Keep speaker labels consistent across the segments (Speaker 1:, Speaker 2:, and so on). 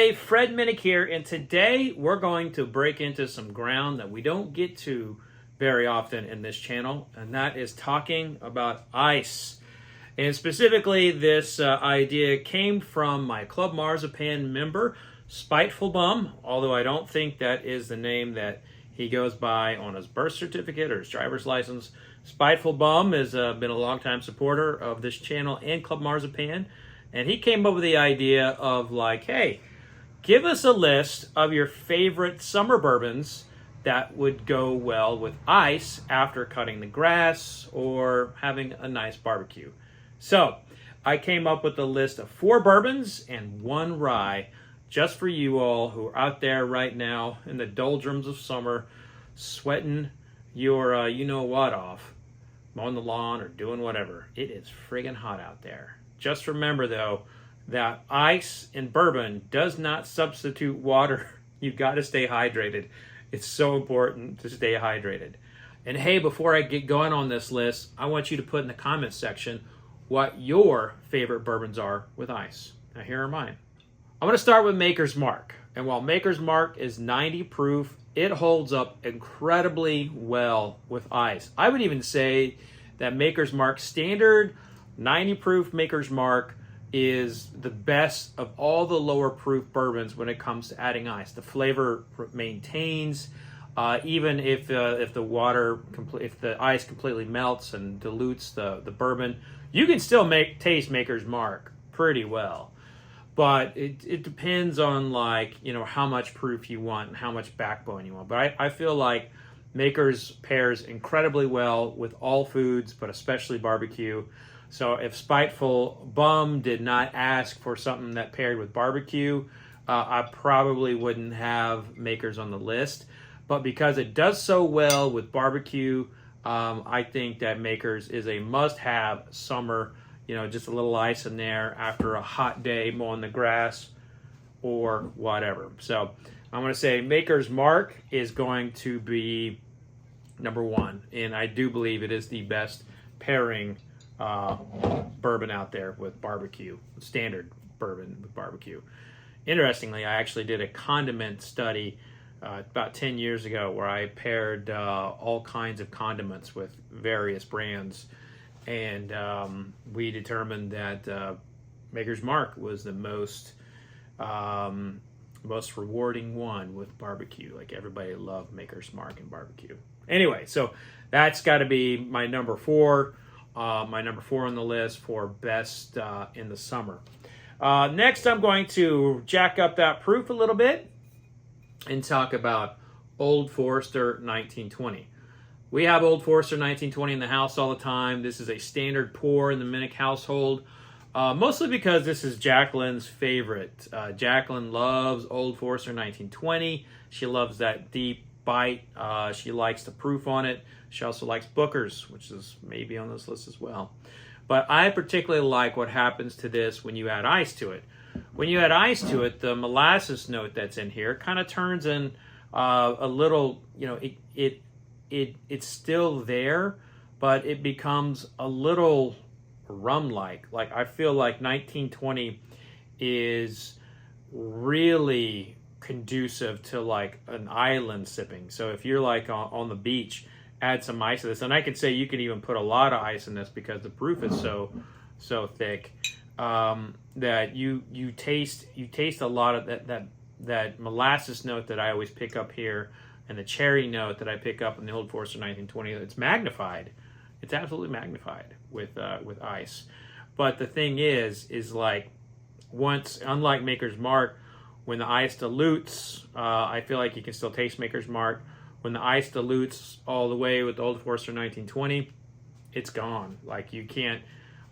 Speaker 1: everybody, Fred Minnick here, and today we're going to break into some ground that we don't get to very often in this channel, and that is talking about ice. And specifically, this idea came from my Club Marzipan member, Spiteful Bum, although I don't think that is the name that he goes by on his birth certificate or his driver's license. Spiteful Bum has been a longtime supporter of this channel and Club Marzipan. And he came up with the idea of like, hey, give us a list of your favorite summer bourbons that would go well with ice after cutting the grass or having a nice barbecue. So I came up with a list of 4 bourbons and 1 rye just for you all who are out there right now in the doldrums of summer, sweating your you-know-what off, mowing the lawn or doing whatever. It is friggin' hot out there. Just remember, though, that ice in bourbon does not substitute water. You've got to stay hydrated. It's so important to stay hydrated. And hey, before I get going on this list, I want you to put in the comments section what your favorite bourbons are with ice. Now, here are mine. I'm going to start with Maker's Mark. And while Maker's Mark is 90 proof, it holds up incredibly well with ice. I would even say that Maker's Mark Standard 90 proof Maker's Mark is the best of all the lower proof bourbons when it comes to adding ice. The flavor maintains, even if the ice completely melts and dilutes the bourbon, you can still taste Maker's Mark pretty well. But it depends on how much proof you want and how much backbone you want. But I feel like Maker's pairs incredibly well with all foods, but especially barbecue. So if Spiteful Bum did not ask for something that paired with barbecue, I probably wouldn't have Maker's on the list. But because it does so well with barbecue, I think that Maker's is a must-have summer, just a little ice in there after a hot day mowing the grass or whatever. So I'm going to say Maker's Mark is going to be number 1. And I do believe it is the best pairing bourbon out there with barbecue, standard bourbon with barbecue. Interestingly, I actually did a condiment study about 10 years ago where I paired all kinds of condiments with various brands, and we determined that Maker's Mark was the most rewarding one with barbecue. Like, everybody loved Maker's Mark and barbecue. Anyway, so that's got to be my number 4. My number 4 on the list for best in the summer. Next, I'm going to jack up that proof a little bit and talk about Old Forester 1920. We have Old Forester 1920 in the house all the time. This is a standard pour in the Minnick household, mostly because this is Jacqueline's favorite. Jacqueline loves Old Forester 1920. She loves that deep bite. She likes the proof on it. She also likes Booker's, which is maybe on this list as well. But I particularly like what happens to this when you add ice to it. When you add ice to it, the molasses note that's in here kind of turns in a little, it's still there, but it becomes a little rum-like. Like, I feel like 1920 is really conducive to like an island sipping. So if you're like on the beach, add some ice to this, and I could say you could even put a lot of ice in this because the proof is so thick that you taste a lot of that molasses note that I always pick up here, and the cherry note that I pick up in the Old Forester 1920. It's magnified. It's absolutely magnified with ice. But the thing is like, unlike Maker's Mark, when the ice dilutes, I feel like you can still taste Maker's Mark. When the ice dilutes all the way with the Old Forester 1920, it's gone. Like,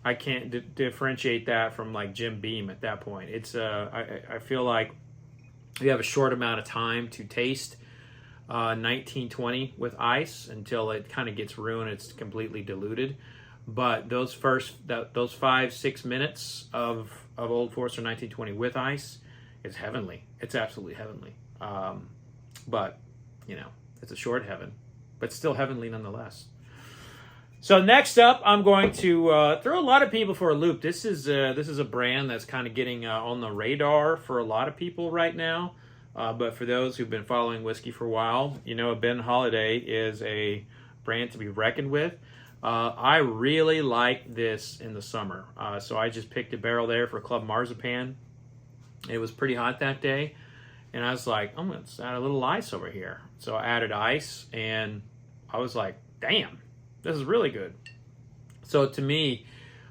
Speaker 1: I can't differentiate that from like Jim Beam at that point. It's I feel like you have a short amount of time to taste 1920 with ice until it kind of gets ruined. It's completely diluted. But those 5-6 minutes of Old Forester 1920 with ice is heavenly. It's absolutely heavenly. But it's a short heaven, but still heavenly nonetheless. So next up, I'm going to throw a lot of people for a loop. This is a brand that's kind of getting on the radar for a lot of people right now. But for those who've been following whiskey for a while, you know, Ben Holiday is a brand to be reckoned with. I really like this in the summer. So I just picked a barrel there for Club Marzipan. It was pretty hot that day. And I was like, I'm going to add a little ice over here. So I added ice, and I was like, damn, this is really good. So to me,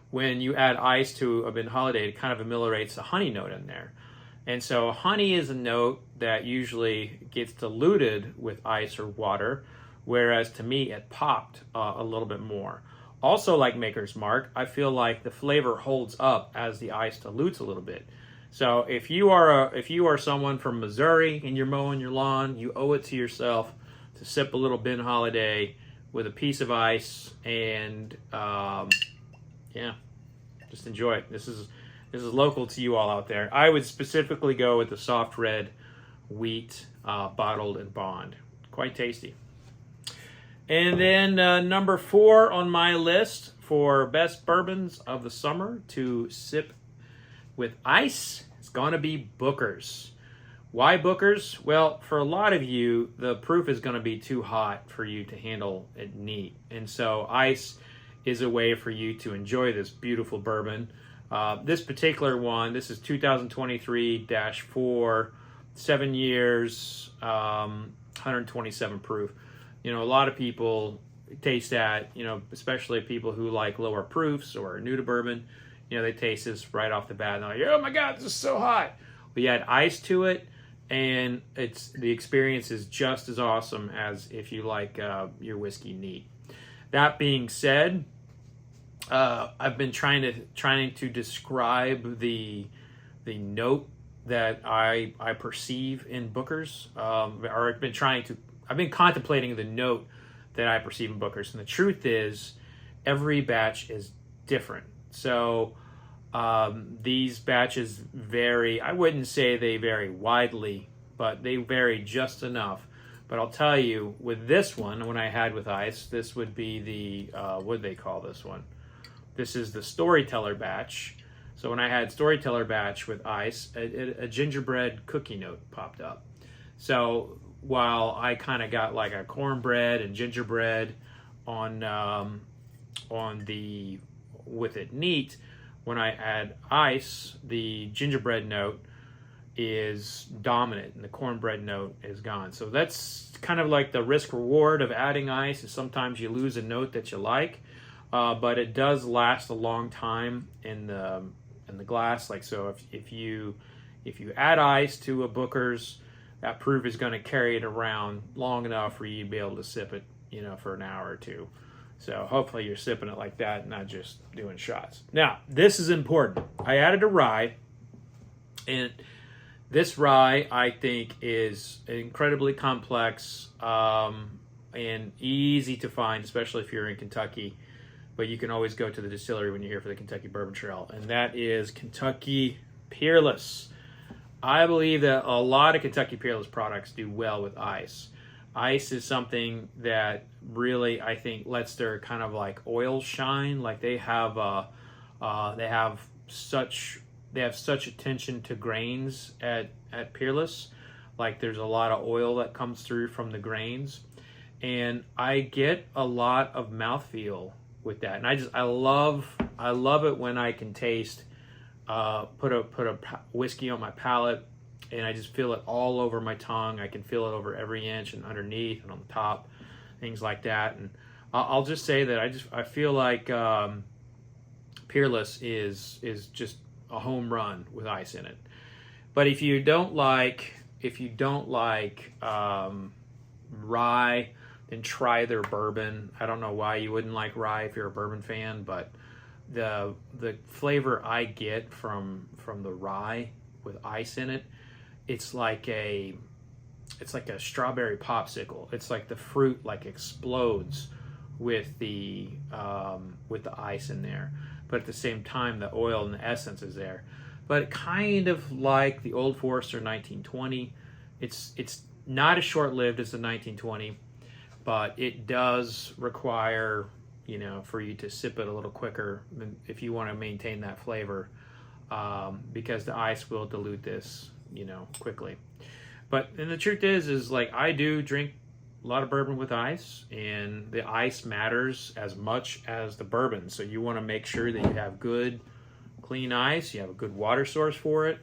Speaker 1: when you add ice to a Ben Holiday, it kind of ameliorates the honey note in there. And so honey is a note that usually gets diluted with ice or water, whereas to me it popped a little bit more. Also, like Maker's Mark, I feel like the flavor holds up as the ice dilutes a little bit. So if you are someone from Missouri and you're mowing your lawn, you owe it to yourself to sip a little Ben Holiday with a piece of ice, and yeah, just enjoy it. This is local to you all out there. I would specifically go with the soft red wheat bottled and bond. Quite tasty. And then number 4 on my list for best bourbons of the summer to sip with ice, it's going to be Booker's. Why Booker's? Well, for a lot of you, the proof is going to be too hot for you to handle it neat. And so ice is a way for you to enjoy this beautiful bourbon. This particular one, this is 2023-4, 7 years, 127 proof. You know, a lot of people taste that, you know, especially people who like lower proofs or are new to bourbon. You know, they taste this right off the bat and they're like, oh my God, this is so hot. But you add ice to it, and the experience is just as awesome as if you like your whiskey neat. That being said, I've been trying to describe the note that I perceive in Booker's, or I've been contemplating the note that I perceive in Booker's, and the truth is, every batch is different. So these batches vary. I wouldn't say they vary widely, but they vary just enough. But I'll tell you, with this one, when I had with ice, this would be the what do they call this one? This is the Storyteller batch. So when I had Storyteller batch with ice, a gingerbread cookie note popped up. So while I kind of got like a cornbread and gingerbread on the with it neat, when I add ice, the gingerbread note is dominant and the cornbread note is gone. So that's kind of like the risk reward of adding ice, is sometimes you lose a note that you like, but it does last a long time in the glass. Like, so if you add ice to a Booker's, that proof is going to carry it around long enough for you to be able to sip it, you know, for an hour or two. So hopefully you're sipping it like that, not just doing shots. Now, this is important. I added a rye, and this rye, I think, is incredibly complex and easy to find, especially if you're in Kentucky. But you can always go to the distillery when you're here for the Kentucky Bourbon Trail, and that is Kentucky Peerless. I believe that a lot of Kentucky Peerless products do well with ice. Ice is something that really, I think, lets their kind of like oil shine. Like they have such attention to grains at Peerless. Like there's a lot of oil that comes through from the grains, and I get a lot of mouthfeel with that. And I love it when I can taste, put a whiskey on my palate, and I just feel it all over my tongue. I can feel it over every inch and underneath and on the top, things like that. And I'll just say that I feel like Peerless is just a home run with ice in it. But if you don't like rye, then try their bourbon. I don't know why you wouldn't like rye if you're a bourbon fan, but the flavor I get from the rye with ice in it, it's like a strawberry popsicle. It's like the fruit like explodes with the ice in there, but at the same time the oil and the essence is there. But kind of like the Old Forester 1920, it's not as short-lived as the 1920, but it does require for you to sip it a little quicker if you want to maintain that flavor, because the ice will dilute this, quickly. And the truth is like I do drink a lot of bourbon with ice, and the ice matters as much as the bourbon. So you want to make sure that you have good, clean ice. You have a good water source for it.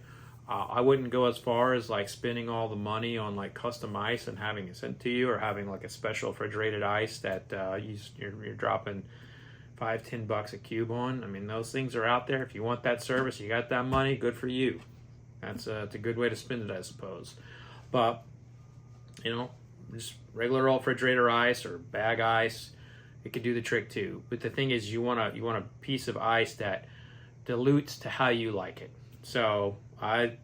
Speaker 1: I wouldn't go as far as like spending all the money on like custom ice and having it sent to you, or having like a special refrigerated ice that you're dropping $5-10 a cube on. I mean, those things are out there. If you want that service, you got that money, good for you. It's a good way to spend it, I suppose. But just regular old refrigerator ice or bag ice, it could do the trick too. But the thing is, you want a piece of ice that dilutes to how you like it. So I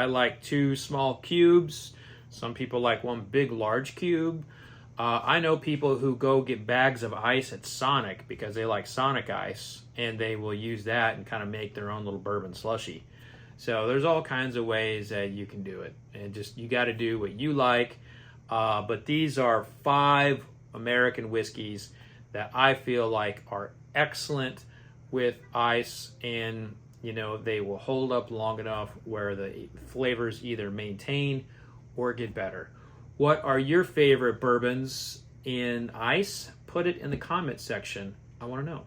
Speaker 1: like 2 small cubes. Some people like 1 big large cube. I know people who go get bags of ice at Sonic because they like Sonic ice, and they will use that and kind of make their own little bourbon slushy. So there's all kinds of ways that you can do it, and just you got to do what you like. But these are 5 American whiskeys that I feel like are excellent with ice, and they will hold up long enough where the flavors either maintain or get better. What are your favorite bourbons in ice? Put it in the comment section. I want to know.